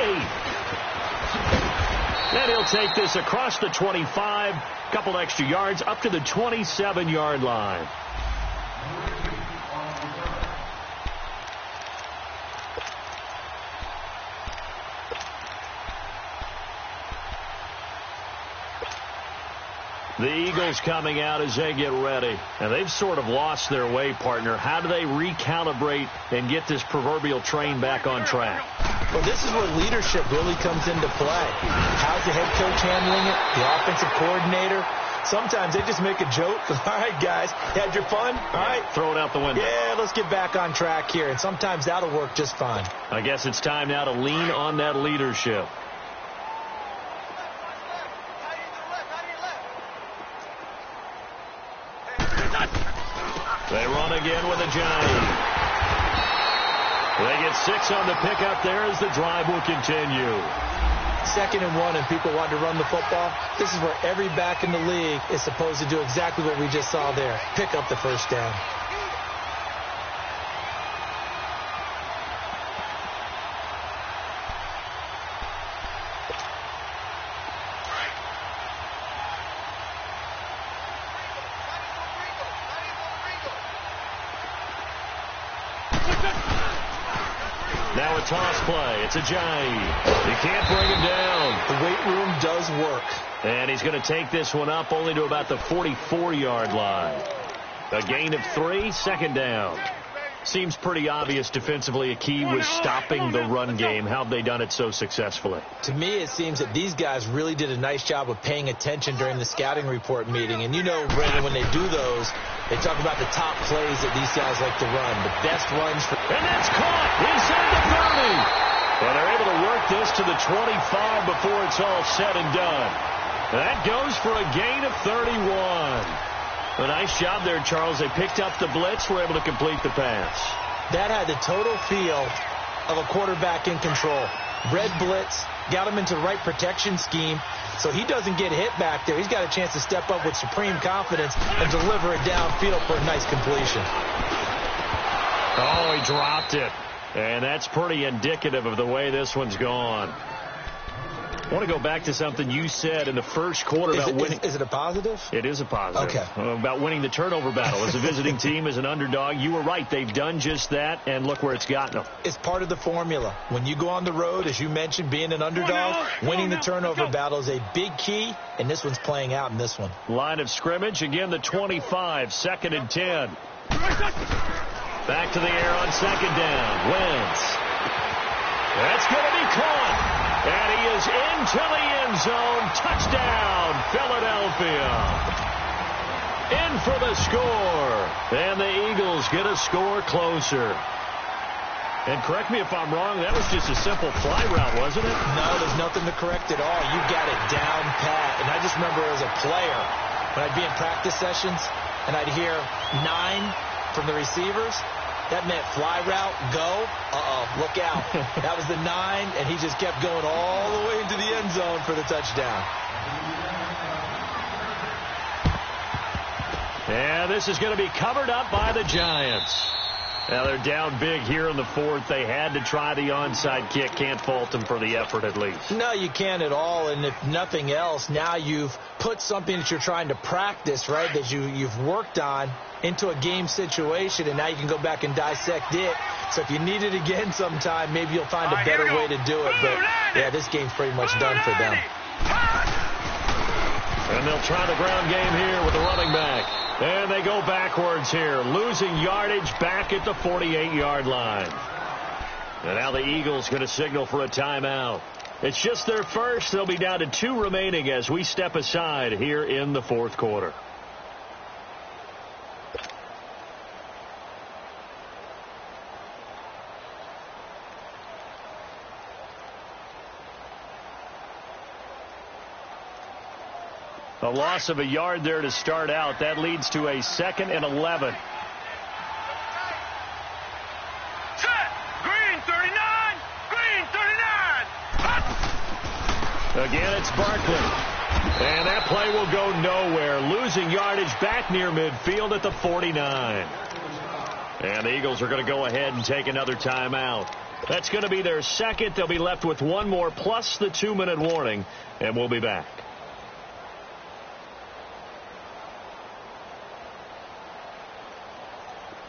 And he'll take this across the 25, couple extra yards, up to the 27-yard line. The Eagles coming out as they get ready. And they've sort of lost their way, partner. How do they recalibrate and get this proverbial train back on track? Well, this is where leadership really comes into play. How's the head coach handling it? The offensive coordinator? Sometimes they just make a joke. All right, guys, had your fun? All right. Throw it out the window. Yeah, let's get back on track here. And sometimes that'll work just fine. I guess it's time now to lean on that leadership. They run again with a Johnny. They get 6 on the pickup there as the drive will continue. 2nd and 1, and people want to run the football. This is where every back in the league is supposed to do exactly what we just saw there. Pick up the first down. Now a toss play. It's a giant. You can't bring him down. The weight room does work. And he's going to take this one up only to about the 44-yard line. A gain of 3, 2nd down. Seems pretty obvious defensively a key was stopping the run game. How have they done it so successfully? To me, it seems that these guys really did a nice job of paying attention during the scouting report meeting. And you know, Brandon, when they do those, they talk about the top plays that these guys like to run. The best runs for... And that's caught inside the 30. And they're able to work this to the 25 before it's all said and done. That goes for a gain of 31. A nice job there, Charles. They picked up the blitz, were able to complete the pass. That had the total feel of a quarterback in control. Red blitz, got him into the right protection scheme, so he doesn't get hit back there. He's got a chance to step up with supreme confidence and deliver it downfield for a nice completion. Oh, he dropped it. And that's pretty indicative of the way this one's gone. I want to go back to something you said in the first quarter about winning. Is it a positive? It is a positive. Okay. About winning the turnover battle. As a visiting team, as an underdog, you were right. They've done just that, and look where it's gotten them. It's part of the formula. When you go on the road, as you mentioned, being an underdog, winning the turnover battle is a big key, and this one's playing out in this one. Line of scrimmage, again the 25, 2nd and 10. Back to the air on 2nd down. Wentz. That's going to be caught. And he is into the end zone. Touchdown, Philadelphia. In for the score. And the Eagles get a score closer. And correct me if I'm wrong, that was just a simple fly route, wasn't it? No, there's nothing to correct at all. You got it down pat. And I just remember as a player, when I'd be in practice sessions, and I'd hear 9 from the receivers, that meant fly route, go, look out. That was the 9, and he just kept going all the way into the end zone for the touchdown. And this is going to be covered up by the Giants. Now they're down big here in the 4th. They had to try the onside kick. Can't fault them for the effort at least. No, you can't at all. And if nothing else, now you've put something that you're trying to practice, right, that you've worked on into a game situation, and now you can go back and dissect it. So if you need it again sometime, maybe you'll find a better way to do it. But, yeah, this game's pretty much done for them. And they'll try the ground game here with the running back. And they go backwards here, losing yardage back at the 48-yard line. And now the Eagles going to signal for a timeout. It's just their first. They'll be down to 2 remaining as we step aside here in the 4th quarter. A loss of a yard there to start out. That leads to a 2nd and 11. Set. Green 39. Green 39. Again, it's Barkley. And that play will go nowhere. Losing yardage back near midfield at the 49. And the Eagles are going to go ahead and take another timeout. That's going to be their 2nd. They'll be left with 1 more plus the 2-minute warning. And we'll be back.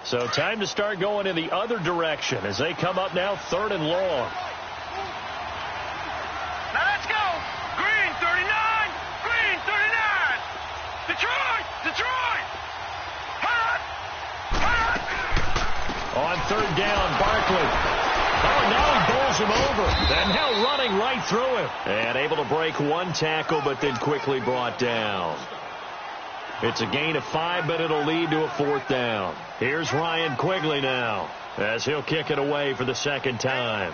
So time to start going in the other direction as they come up now 3rd and long. Now let's go. Green 39. Green 39. Detroit. Detroit. Hot. Hot. On 3rd down, Barkley. Oh, now he bowls him over. And now running right through him. And able to break 1 tackle, but then quickly brought down. It's a gain of 5, but it'll lead to a 4th down. Here's Ryan Quigley now as he'll kick it away for the 2nd time.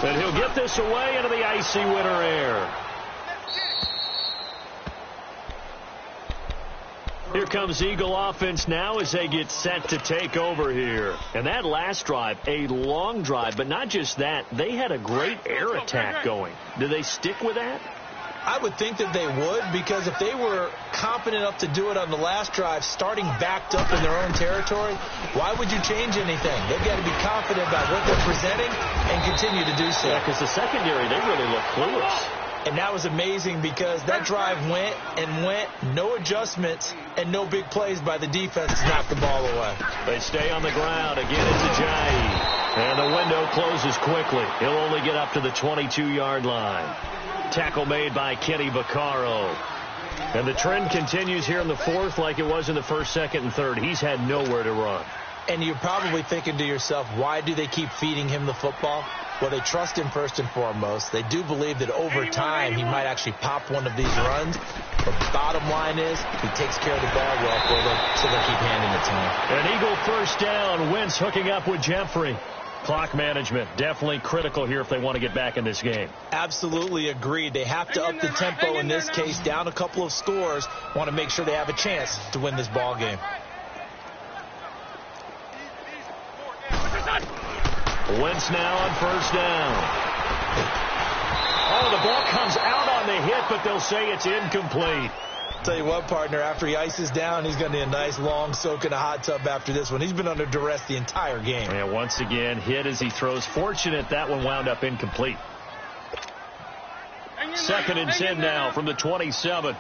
And he'll get this away into the icy winter air. Here comes Eagle offense now as they get set to take over here. And that last drive, a long drive, but not just that. They had a great air attack going. Do they stick with that? I would think that they would, because if they were confident enough to do it on the last drive, starting backed up in their own territory, why would you change anything? They've got to be confident about what they're presenting and continue to do so. Yeah, because the secondary, they really look clueless. And that was amazing because that drive went and went, no adjustments, and no big plays by the defense to knock the ball away. They stay on the ground. Again, it's Ajayi. And the window closes quickly. He'll only get up to the 22-yard line. Tackle made by Kenny Vaccaro. And the trend continues here in the 4th like it was in the 1st, 2nd, and 3rd. He's had nowhere to run. And you're probably thinking to yourself, why do they keep feeding him the football? Well, they trust him first and foremost. They do believe that over time he might actually pop one of these runs. But the bottom line is he takes care of the ball well for them, so they'll keep handing it to him. An Eagle 1st down. Wentz hooking up with Jeffrey. Clock management definitely critical here if they want to get back in this game. Absolutely agreed. They have to up the tempo in this case, down a couple of scores. Want to make sure they have a chance to win this ball game. Wentz now on first down. Oh, the ball comes out on the hit, but they'll say it's incomplete. Tell you what, partner, after he ices down, he's going to need a nice long soak in a hot tub after this one. He's been under duress the entire game. And once again, hit as he throws. Fortunate that one wound up incomplete. 2nd and 10 now from the 27.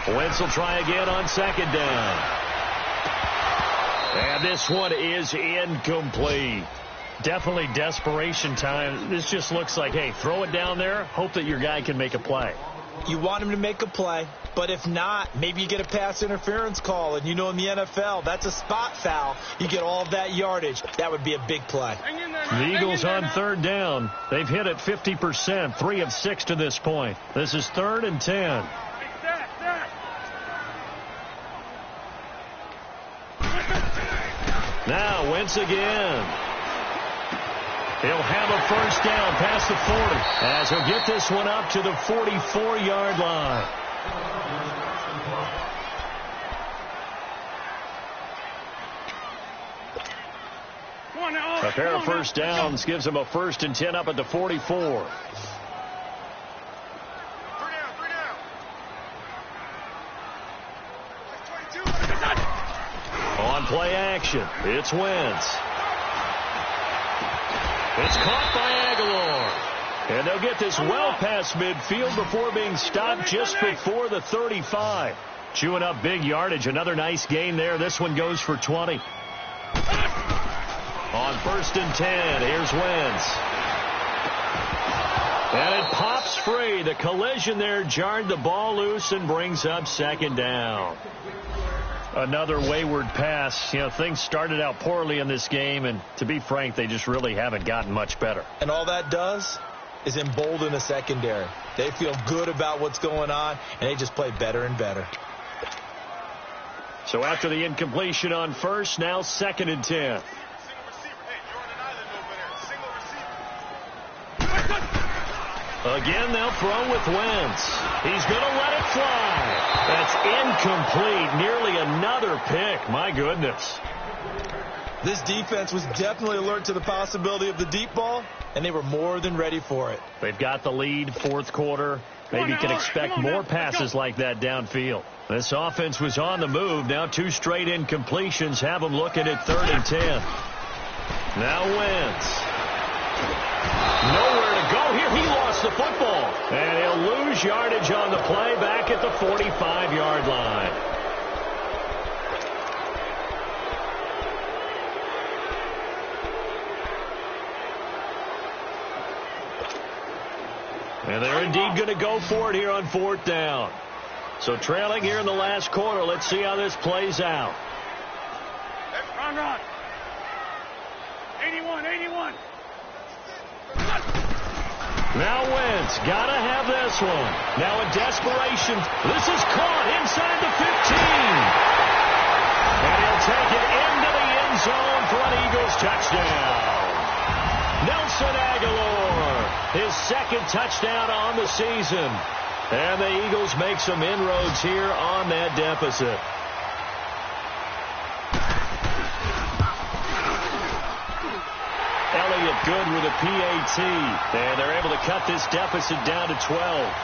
Wentz will try again on 2nd down. And this one is incomplete. Definitely desperation time. This just looks like, hey, throw it down there, hope that your guy can make a play. You want him to make a play, but if not, maybe you get a pass interference call. And you know in the NFL, that's a spot foul. You get all of that yardage. That would be a big play. The Eagles on 3rd down. They've hit it 50%, 3 of 6 to this point. This is 3rd and 10. Now Wentz again. He'll have a first down past the 40 as he'll get this one up to the 44-yard line. A pair of first downs gives him a 1st and 10 up at the 44. On play action, it's Wentz. It's caught by Aguilar. And they'll get this well past midfield before being stopped just before the 35. Chewing up big yardage. Another nice gain there. This one goes for 20. On 1st and 10, here's Wentz. And it pops free. The collision there jarred the ball loose and brings up 2nd down. Another wayward pass. You know, things started out poorly in this game, and to be frank, they just really haven't gotten much better. And all that does is embolden the secondary. They feel good about what's going on, and they just play better and better. So after the incompletion on 1st, now 2nd and 10. Again, they'll throw with Wentz. He's going to let it fly. That's incomplete. Nearly another pick. My goodness. This defense was definitely alert to the possibility of the deep ball, and they were more than ready for it. They've got the lead, 4th quarter. Maybe you can expect more passes like that downfield. This offense was on the move. Now 2 straight incompletions have them looking at 3rd and 10. Now Wentz. Nowhere to go here. He lost the football. And he'll lose yardage on the play back at the 45-yard line. And they're indeed going to go for it here on 4th down. So trailing here in the last quarter. Let's see how this plays out. Run. 81. Now Wentz, gotta have this one. Now in desperation, this is caught inside the 15. And he'll take it into the end zone for an Eagles touchdown. Nelson Aguilar, his 2nd touchdown on the season. And the Eagles make some inroads here on that deficit. Elliott good with a PAT. And they're able to cut this deficit down to 12.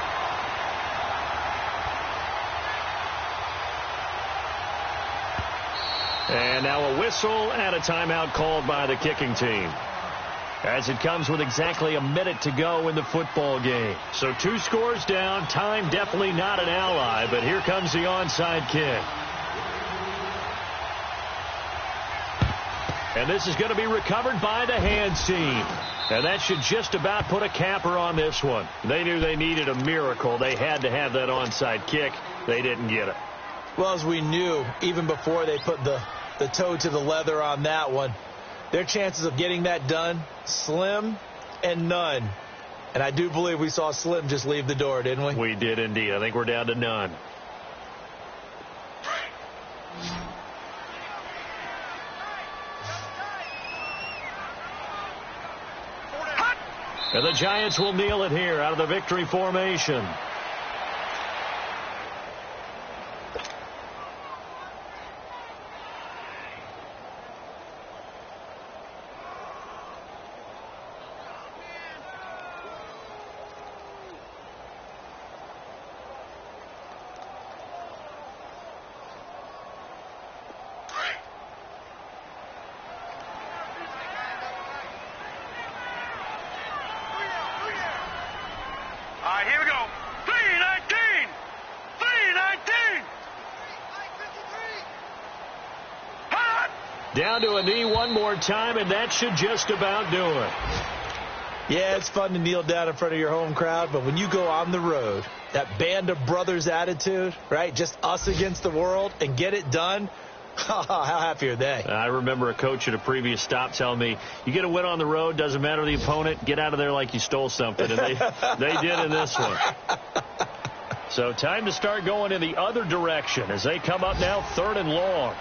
And now a whistle and a timeout called by the kicking team. As it comes with exactly a minute to go in the football game. So 2 scores down. Time definitely not an ally. But here comes the onside kick. And this is going to be recovered by the hands team. And that should just about put a capper on this one. They knew they needed a miracle. They had to have that onside kick. They didn't get it. Well, as we knew, even before they put the toe to the leather on that one, their chances of getting that done, slim and none. And I do believe we saw Slim just leave the door, didn't we? We did indeed. I think we're down to none. And the Giants will kneel it here out of the victory formation. right, here we go. 319. 319. Hot. Down to a knee one more time, and that should just about do it. Yeah, it's fun to kneel down in front of your home crowd, but when you go on the road, that band of brothers attitude, right, just us against the world, and get it done, how happy are they? I remember a coach at a previous stop telling me, you get a win on the road, doesn't matter the opponent, get out of there like you stole something, and they did in this one. So time to start going in the other direction as they come up now 3rd and long.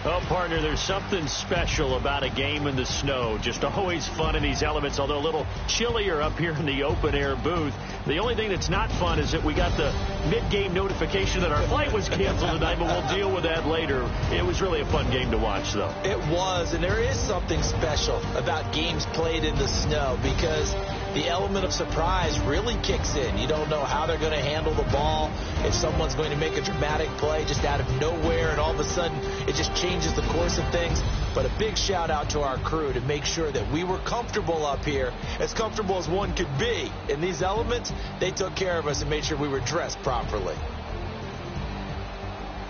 Oh, partner, there's something special about a game in the snow. Just always fun in these elements, although a little chillier up here in the open-air booth. The only thing that's not fun is that we got the mid-game notification that our flight was canceled tonight, but we'll deal with that later. It was really a fun game to watch, though. It was, and there is something special about games played in the snow because the element of surprise really kicks in. You don't know how they're going to handle the ball, if someone's going to make a dramatic play just out of nowhere, and all of a sudden it just changes the course of things. But a big shout out to our crew to make sure that we were comfortable up here, as comfortable as one could be. In these elements, they took care of us and made sure we were dressed properly.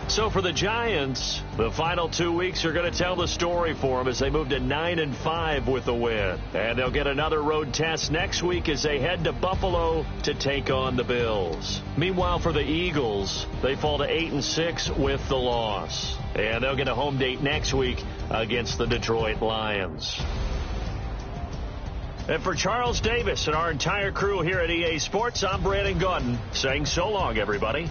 So for the Giants, the final 2 weeks are going to tell the story for them as they move to 9-5 with the win. And they'll get another road test next week as they head to Buffalo to take on the Bills. Meanwhile, for the Eagles, they fall to 8-6 with the loss. And they'll get a home date next week against the Detroit Lions. And for Charles Davis and our entire crew here at EA Sports, I'm Brandon Gaudin saying so long, everybody.